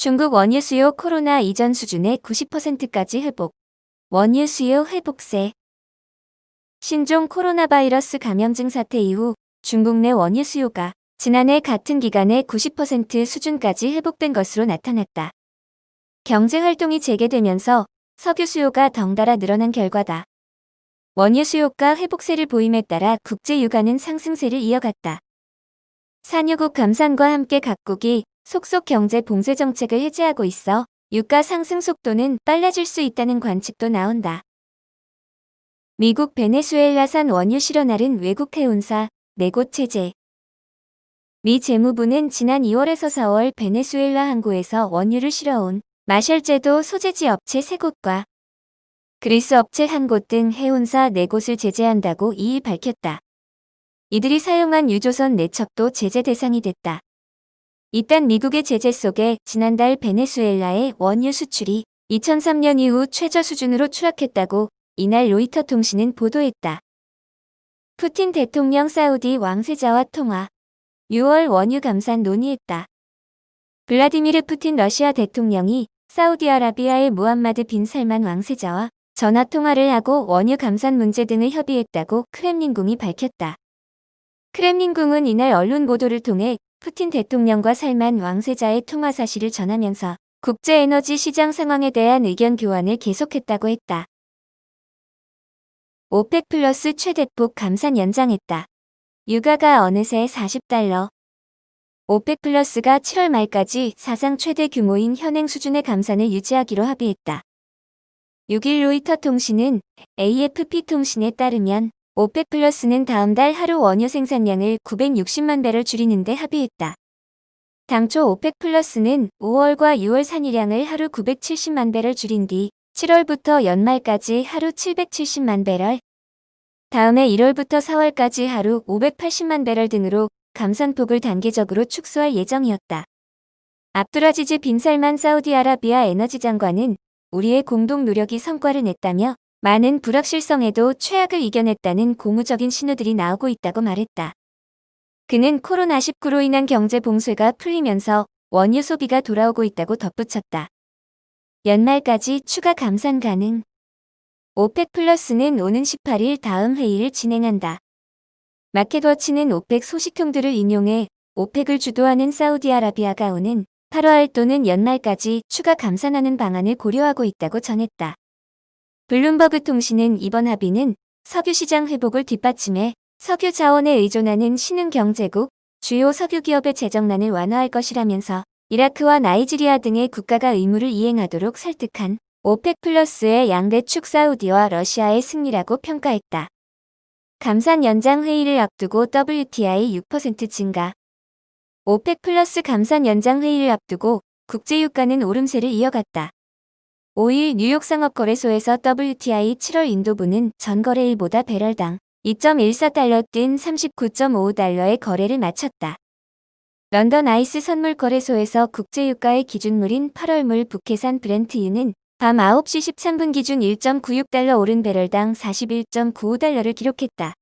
중국 원유 수요 코로나 이전 수준의 90%까지 회복. 원유 수요 회복세. 신종 코로나 바이러스 감염증 사태 이후 중국 내 원유 수요가 지난해 같은 기간에 90% 수준까지 회복된 것으로 나타났다. 경제 활동이 재개되면서 석유 수요가 덩달아 늘어난 결과다. 원유 수요가 회복세를 보임에 따라 국제 유가는 상승세를 이어갔다. 산유국 감산과 함께 각국이 속속 경제 봉쇄 정책을 해제하고 있어 유가 상승 속도는 빨라질 수 있다는 관측도 나온다. 미국 베네수엘라산 원유 실어나른 외국 해운사 4곳 체제. 미 재무부는 지난 2월에서 4월 베네수엘라 항구에서 원유를 실어온 마셜제도 소재지 업체 3곳과 그리스 업체 1곳 등 해운사 4곳을 제재한다고 2일 밝혔다. 이들이 사용한 유조선 4척도 제재 대상이 됐다. 이딴 미국의 제재 속에 지난달 베네수엘라의 원유 수출이 2003년 이후 최저 수준으로 추락했다고 이날 로이터 통신은 보도했다. 푸틴 대통령 사우디 왕세자와 통화. 6월 원유 감산 논의했다. 블라디미르 푸틴 러시아 대통령이 사우디아라비아의 무함마드 빈 살만 왕세자와 전화 통화를 하고 원유 감산 문제 등을 협의했다고 크렘린궁이 밝혔다. 크렘린궁은 이날 언론 보도를 통해 푸틴 대통령과 살만 왕세자의 통화 사실을 전하면서 국제에너지 시장 상황에 대한 의견 교환을 계속했다고 했다. 오펙 플러스 최대폭 감산 연장했다. 유가가 어느새 40달러. 오펙 플러스가 7월 말까지 사상 최대 규모인 현행 수준의 감산을 유지하기로 합의했다. 6일 로이터 통신은 AFP 통신에 따르면 오펙 플러스는 다음 달 하루 원유 생산량을 960만 배럴 줄이는 데 합의했다. 당초 오펙 플러스는 5월과 6월 산유량을 하루 970만 배럴 줄인 뒤 7월부터 연말까지 하루 770만 배럴, 다음해 1월부터 4월까지 하루 580만 배럴 등으로 감산폭을 단계적으로 축소할 예정이었다. 압두라지즈 빈 살만 사우디아라비아 에너지 장관은 우리의 공동 노력이 성과를 냈다며 많은 불확실성에도 최악을 이겨냈다는 고무적인 신호들이 나오고 있다고 말했다. 그는 코로나19로 인한 경제 봉쇄가 풀리면서 원유 소비가 돌아오고 있다고 덧붙였다. 연말까지 추가 감산 가능. 오펙 플러스는 오는 18일 다음 회의를 진행한다. 마켓워치는 오펙 소식통들을 인용해 오펙을 주도하는 사우디아라비아가 오는 8월 또는 연말까지 추가 감산하는 방안을 고려하고 있다고 전했다. 블룸버그 통신은 이번 합의는 석유 시장 회복을 뒷받침해 석유 자원에 의존하는 신흥경제국, 주요 석유 기업의 재정난을 완화할 것이라면서 이라크와 나이지리아 등의 국가가 의무를 이행하도록 설득한 오펙 플러스의 양대축 사우디와 러시아의 승리라고 평가했다. 감산 연장 회의를 앞두고 WTI 6% 증가. 오펙 플러스 감산 연장 회의를 앞두고 국제유가는 오름세를 이어갔다. 5일 뉴욕 상업거래소에서 WTI 7월 인도분은 전거래일보다 배럴당 2.14달러 뛴 39.55달러의 거래를 마쳤다. 런던 아이스 선물거래소에서 국제유가의 기준물인 8월물 북해산 브렌트유는 밤 9시 13분 기준 1.96달러 오른 배럴당 41.95달러를 기록했다.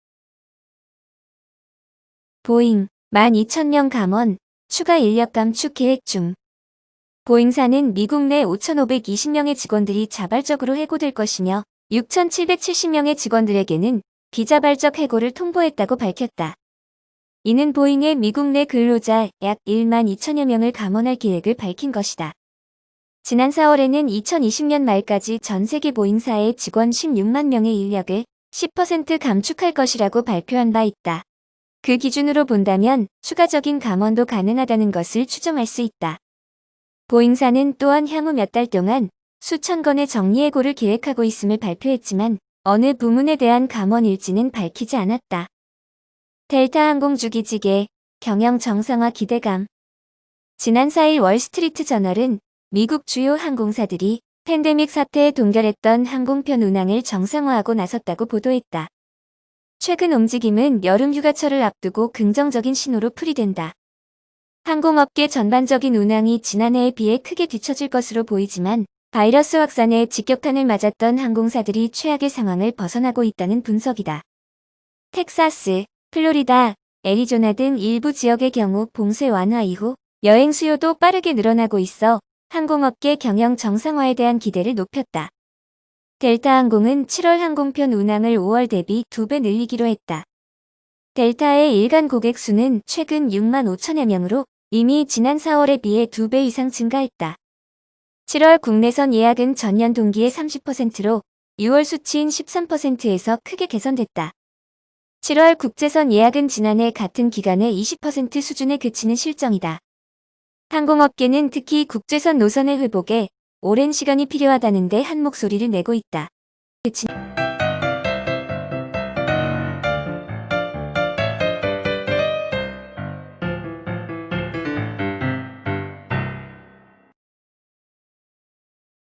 보잉 12,000명 감원, 추가 인력 감축 계획 중. 보잉사는 미국 내 5,520명의 직원들이 자발적으로 해고될 것이며 6,770명의 직원들에게는 비자발적 해고를 통보했다고 밝혔다. 이는 보잉의 미국 내 근로자 약 1만 2천여 명을 감원할 계획을 밝힌 것이다. 지난 4월에는 2020년 말까지 전 세계 보잉사의 직원 16만 명의 인력을 10% 감축할 것이라고 발표한 바 있다. 그 기준으로 본다면 추가적인 감원도 가능하다는 것을 추정할 수 있다. 보잉사는 또한 향후 몇 달 동안 수천 건의 정리해고를 계획하고 있음을 발표했지만 어느 부문에 대한 감원 일지는 밝히지 않았다. 델타 항공 주기직의 경영 정상화 기대감. 지난 4일 월스트리트 저널은 미국 주요 항공사들이 팬데믹 사태에 동결했던 항공편 운항을 정상화하고 나섰다고 보도했다. 최근 움직임은 여름 휴가철을 앞두고 긍정적인 신호로 풀이된다. 항공업계 전반적인 운항이 지난해에 비해 크게 뒤처질 것으로 보이지만 바이러스 확산에 직격탄을 맞았던 항공사들이 최악의 상황을 벗어나고 있다는 분석이다. 텍사스, 플로리다, 애리조나 등 일부 지역의 경우 봉쇄 완화 이후 여행 수요도 빠르게 늘어나고 있어 항공업계 경영 정상화에 대한 기대를 높였다. 델타항공은 7월 항공편 운항을 5월 대비 2배 늘리기로 했다. 델타의 일간 고객 수는 최근 6만 5천여 명으로 이미 지난 4월에 비해 2배 이상 증가했다. 7월 국내선 예약은 전년 동기의 30%로 6월 수치인 13%에서 크게 개선됐다. 7월 국제선 예약은 지난해 같은 기간의 20% 수준에 그치는 실정이다. 항공업계는 특히 국제선 노선의 회복에 오랜 시간이 필요하다는데 한 목소리를 내고 있다.